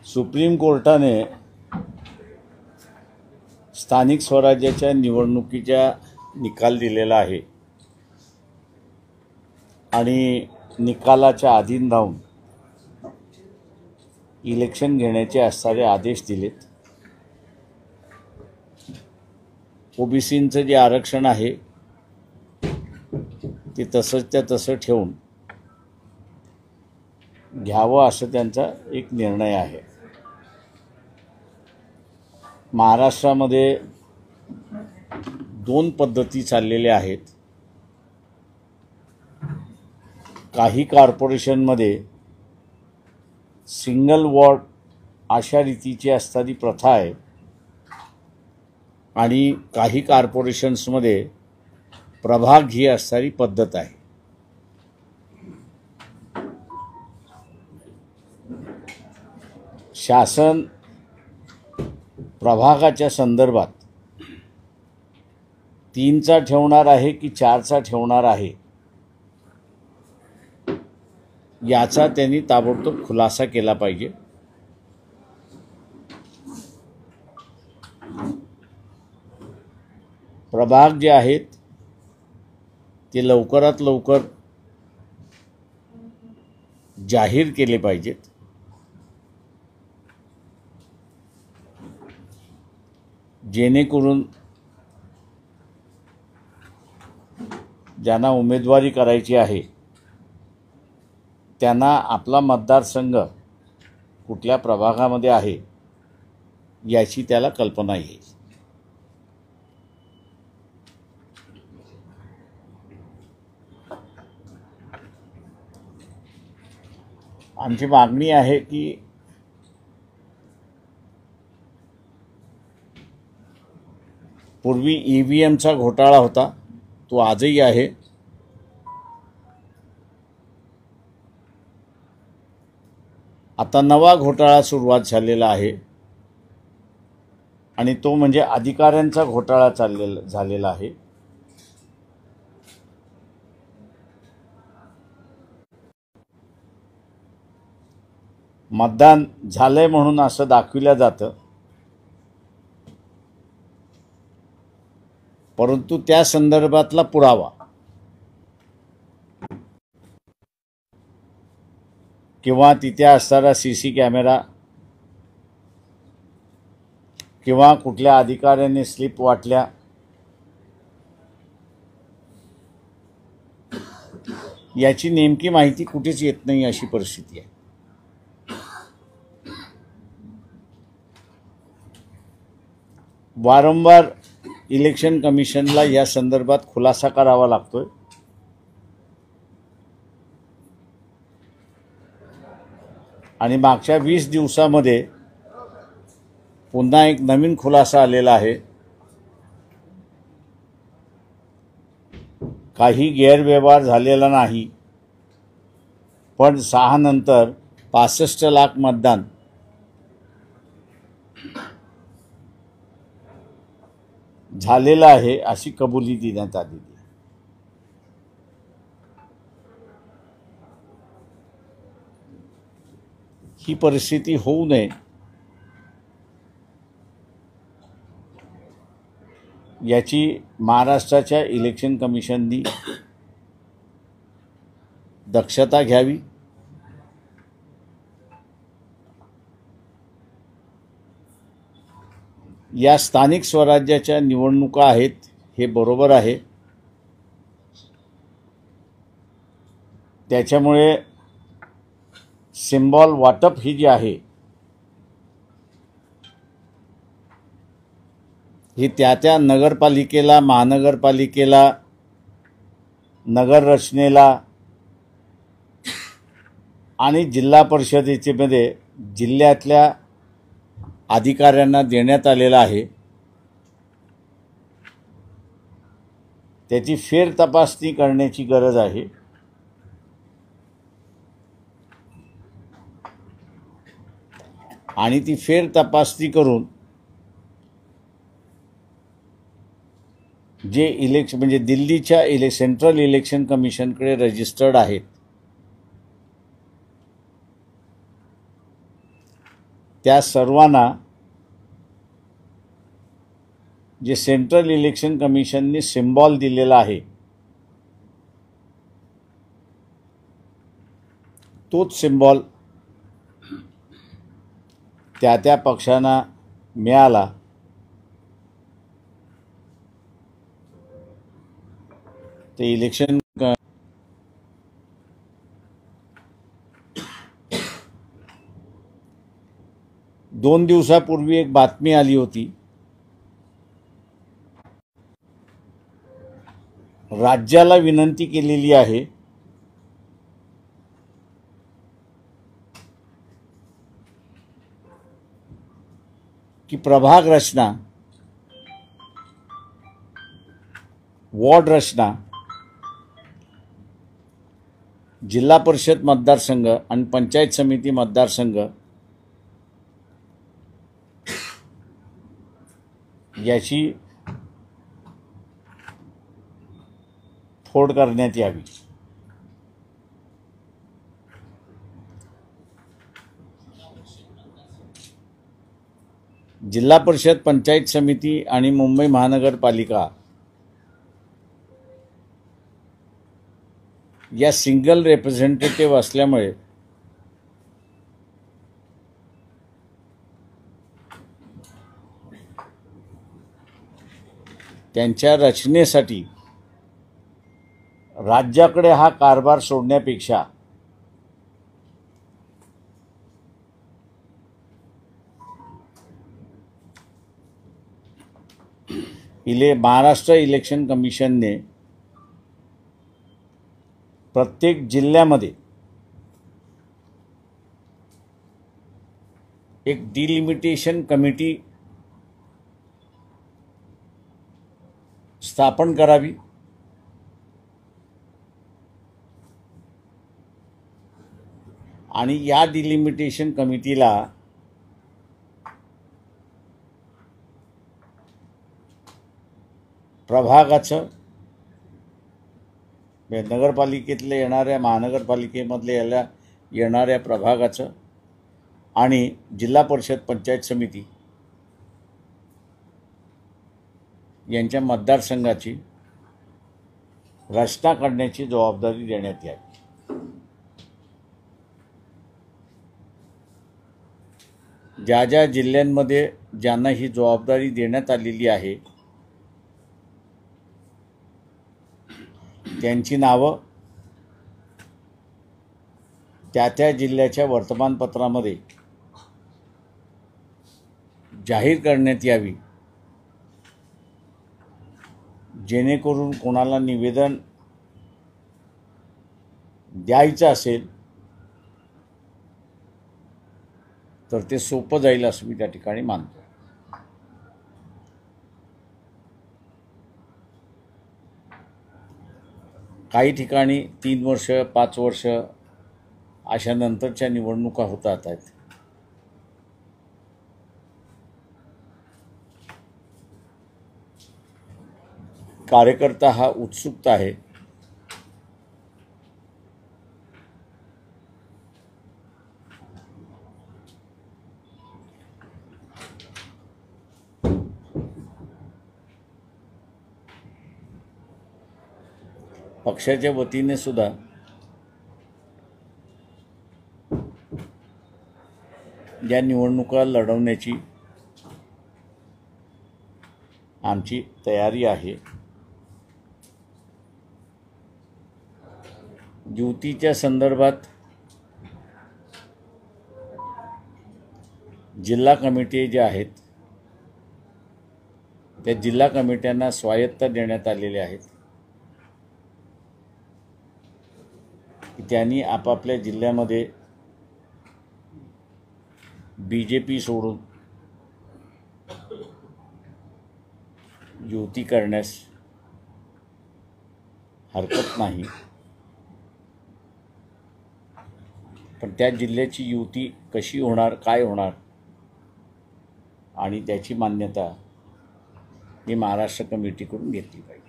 Supreme कोर्टाने स्थानिक स्वराज्याच्या निवडणुकीचा निकाल दिलेला आहे आणि निकालाच्या अधीन राहून इलेक्शन घेण्याचे असणारे आदेश दिलेत। ओबीसींचं जे आरक्षण आहे ते तसं ठेवून घ्यावं असं त्यांचा एक निर्णय आहे। महाराष्ट्रामध्ये दोन पद्धती चाललेल्या आहेत। काही कॉर्पोरेशनमध्ये सिंगल वॉर्ड अशा रीतीची असणारी प्रथा आहे आणि काही कॉर्पोरेशन्समध्ये प्रभाग ही असणारी पद्धत आहे। शासन प्रभागाच्या संदर्भात 3चा ठेवणार आहे की 4चा ठेवणार आहे याचा त्यांनी ताबडतोब खुलासा केला पाहिजे। प्रभाग जे आहेत ते लवकरात लवकर जाहीर केले पाहिजेत। जेणेकरून ज्यांना उमेदवारी करायची आहे त्यांना आपला मतदारसंघ कुठल्या प्रभागामध्ये आहे याची त्याला कल्पना येईल। आमची मागणी आहे की पूर्वी ईव्हीएमचा घोटाळा होता तो आजही आहे। आता नवा घोटाळा सुरुवात झालेला आहे आणि तो म्हणजे अधिकाऱ्यांचा घोटाळा झालेला आहे। मतदान झालंय म्हणून असं दाखविलं जातं, परंतु त्या संदर्भातला पुरावा किंवा तिथे असणारा सीसी कॅमेरा किंवा कुठल्या अधिकाऱ्याने स्लिप वाटल्या याची नेमकी माहिती कुठेच येत नाही अशी परिस्थिती आहे। वारंवार इलेक्शन कमिशनला या संदर्भात खुलासा करावा लागतोय आणि मागच्या 20 दिवसामध्ये पुन्हा एक नवीन खुलासा आलेला आहे। काही गैरव्यवहार झालेला नाही, पण 6 नंतर 65 लाख मतदान झालेलं आहे अशी कबुली देण्यात आलेली आहे। ही परिस्थिती होऊ नये याची महाराष्ट्राच्या इलेक्शन कमिशननी दक्षता घ्यावी। या स्थानिक स्वराज्याच्या निवडणुका आहेत हे बरोबर आहे, त्याच्यामुळे सिम्बॉल वाटप ही जी आहे ही त्या नगरपालिकेला, महानगरपालिकेला, नगर रचनेला आणि जिल्हा परिषदेमध्ये जिल्ह्यातल्या अधिकाऱ्यांना देण्यात आलेला आहे। त्याची फेर तपासणी करण्याची गरज आहे आणि ती फेर तपासणी करून जे इलेक्शन म्हणजे दिल्लीच्या सेंट्रल इलेक्शन कमिशनकडे रजिस्टर्ड आहेत त्या सर्वांना जे सेंट्रल इलेक्शन कमिशनने सिम्बॉल दिलेला आहे तोच सिम्बॉल त्या त्या पक्षांना मिळाला ते इलेक्शन दोन दिवसापूर्वी एक बातमी आली होती, राज्याला विनंती केलेली आहे की प्रभाग रचना, वॉर्ड रचना, जिल्हा परिषद मतदारसंघ आणि पंचायत समिती मतदारसंघ याची फोड करण्यात यावी. जिल्हा परिषद, पंचायत समिती आणि मुंबई महानगरपालिका या सिंगल रिप्रेझेंटेटिव्ह असल्यामुळे त्यांच्या रचनेसाठी राज्याकडे हा कारभार सोडण्यापेक्षा महाराष्ट्र इलेक्शन कमिशनने प्रत्येक जिल्ह्यामध्ये एक डिलिमिटेशन कमिटी स्थापन करावी आणि या डिलिमिटेशन कमिटीला प्रभागाचं नगरपालिकेतले येणाऱ्या, महानगरपालिकेमधले येणाऱ्या प्रभागाचं आणि जिल्हा परिषद, पंचायत समिती यांच्या मतदारसंघाची रचना करण्याची जबाबदारी देण्यात यावी. ज्या ज्या जिल्ह्यांमध्ये ज्यांना ही जबाबदारी देण्यात आलेली आहे त्यांची नावं त्या त्या जिल्ह्याच्या वर्तमानपत्रामध्ये जाहीर करण्यात यावी, जेणेकरून कोणाला निवेदन द्यायचं असेल तर ते सोपं जाईल असं मी त्या ठिकाणी मानतो. काही ठिकाणी 3 वर्ष, 5 वर्ष अशा नंतरच्या निवडणुका होतात आहेत. कार्यकर्ता हा उत्सुक आहे. पक्षाच्या वतीने सुद्धा या निवडणुका लढवण्याची आमची तयारी आहे. युतीच्या संदर्भात जिल्हा कमिटी जे आहेत त्या जिल्हा कमिट्यांना स्वायत्ता देण्यात आलेले आहेत की त्यांनी आपापल्या जिल्ह्यामध्ये बीजेपी सोडून युती करण्यास हरकत नाही, पण त्या जिल्ह्याची युती कशी होणार, काय होणार आणि त्याची मान्यता ही महाराष्ट्र कमिटीकडून घेतली पाहिजे.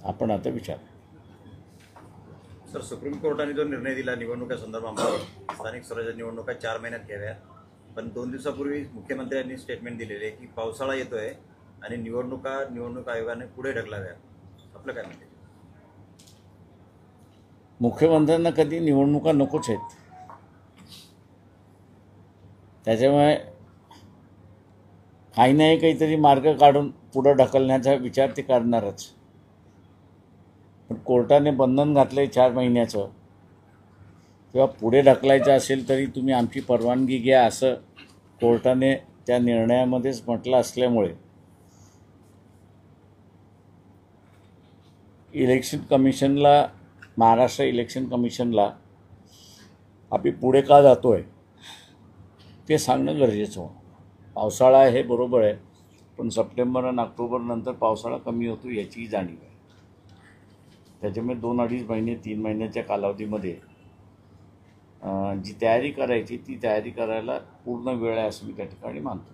आपण आता विचार सर, सुप्रीम कोर्टाने जो निर्णय दिला निवडणुकासंदर्भात, स्थानिक स्वराज्य निवडणुका 4 महिन्यात घ्याव्या, पण 2 दिवसापूर्वी मुख्यमंत्र्यांनी स्टेटमेंट दिलेले आहे की पावसाळा येतोय आणि निवडणूक आयोगाने पुढे ढकलाव्या. आपलं काय म्हणते? मुख्यमंत्र्यांना कधी निवडणुका नकोच आहेत, त्याच्यामुळे काही नाही काहीतरी मार्ग काढून पुढं ढकलण्याचा विचार ते करणारच. पण कोर्टाने बंधन घातलं आहे 4 महिन्याचं, किंवा पुढे ढकलायचं असेल तरी तुम्ही आमची परवानगी घ्या असं कोर्टाने त्या निर्णयामध्येच म्हटलं असल्यामुळे इलेक्शन कमिशनला, महाराष्ट्र इलेक्शन कमिशनला आम्ही पुढे का जातो आहे ते सांगणं गरजेचं होतं. पावसाळा हे बरोबर आहे, पण सप्टेंबर आणि ऑक्टोबर नंतर पावसाळा कमी होतो याचीही जाणीव आहे. त्याच्यामुळे 2-2.5 महिने 3 महिन्याच्या कालावधीमध्ये जी तयारी करायची ती तयारी करायला पूर्ण वेळ आहे असं मी त्या ठिकाणी मानतो.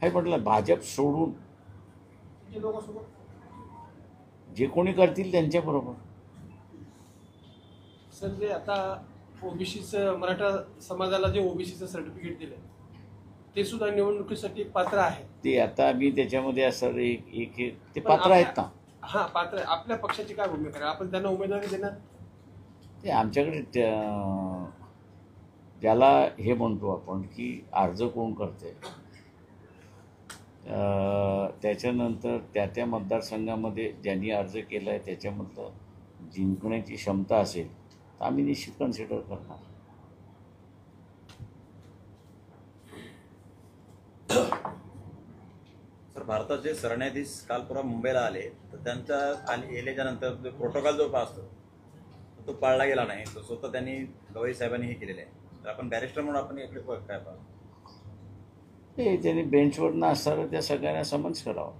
हे म्हटलं, भाजप सोडून जे कोणी करतील त्यांच्याबरोबर. सर, जे आता ओबीसीचं, मराठा समाजाला जे ओबीसीचं सर्टिफिकेट दिलं ते सुद्धा निवडणुकीसाठी पात्र आहे. ते आता मी त्याच्यामध्ये असं एक ते पात्र आहेत ना. हां, पात्र. आपल्या पक्षाची काय भूमिका आहे? आपण त्यांना उमेदवारी देणार? ते आमच्याकडे ज्याला हे म्हणतो आपण की अर्ज कोण करते, त्याच्यानंतर त्या मतदारसंघामध्ये ज्यांनी अर्ज केला आहे त्याच्यामधलं जिंकण्याची क्षमता असेल तर आम्ही निश्चित कन्सिडर करणार. सर, भारताचे सरन्यायाधीश काल परवा मुंबईला आले, तर त्यांचा येल्याच्यानंतर जो प्रोटोकॉल जो असतो तो पाळला गेला नाही. तो स्वतः त्यांनी गवई साहेबांनी हे केलेलं आहे. तर आपण बॅरिस्टर म्हणून आपण इकडे काय पाहतो? हे त्यांनी बेंचवरनं असणारं त्या सगळ्यांना समन्स करावं.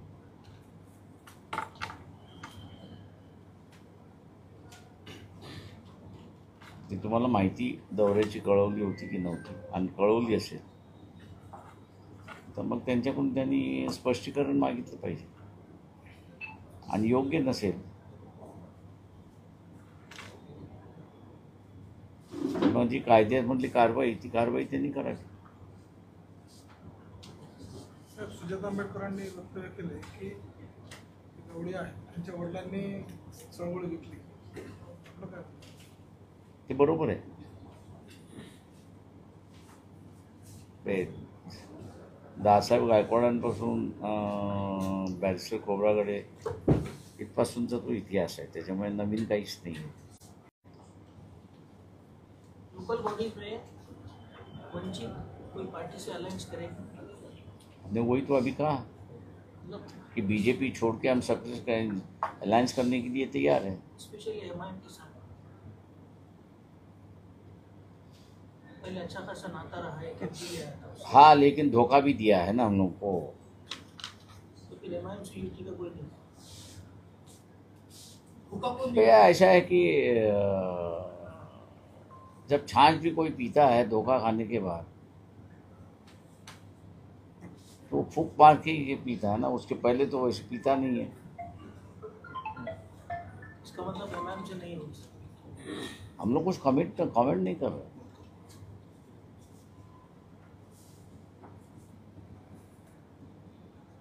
ती तुम्हाला माहिती दौऱ्याची कळवली होती की नव्हती, आणि कळवली असेल तर मग त्यांच्याकडून त्यांनी स्पष्टीकरण मागितलं पाहिजे. आणि योग्य नसेल मग जी कायद्यामधली कारवाई त्यांनी करावी. सुजाता आंबेडकरांनी वक्तव्य केले की गवळी आहे, त्यांच्या वडिलांनी चळवळ घेतली. ते बरोबर आहे. दादासाहेब गायकवाडांपासून बॅरिस्टर खोब्रागडे इथपासूनचा तो इतिहास आहे, त्याच्यामुळे नवीन काहीच नाही आहे. लोकल बॉडीज में वंचित कोई पार्टी से अलायंस करेगी? हमने वही तो अभी कहा कि बीजेपी छोड़ के हम सबसे अलायंस करने के लिए तैयार है. स्पेशली एमआईएम के साथ पहले अच्छा खासा नाता रहा है, हाँ, लेकिन धोखा भी दिया है ना हम लोग को. तो फिर एमआईएम से यूटी का कोई नहीं. भैया ऐसा है कि जब छाछ भी कोई पीता है धोखा खाने के बाद, तो फूंक मार के ये पीता है ना, उसके पहले तो वैसे पीता नहीं है. इसका मतलब एमआईएम से नहीं हो. हम लोग कुछ कमेंट नहीं कर रहे.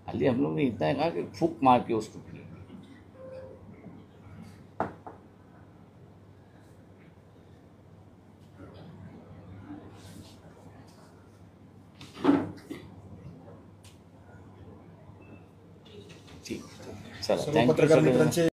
खाली हम लोग ने इतना कहा कि फूंक मार के उसको पिए. ठीक, चला, थँक्यू.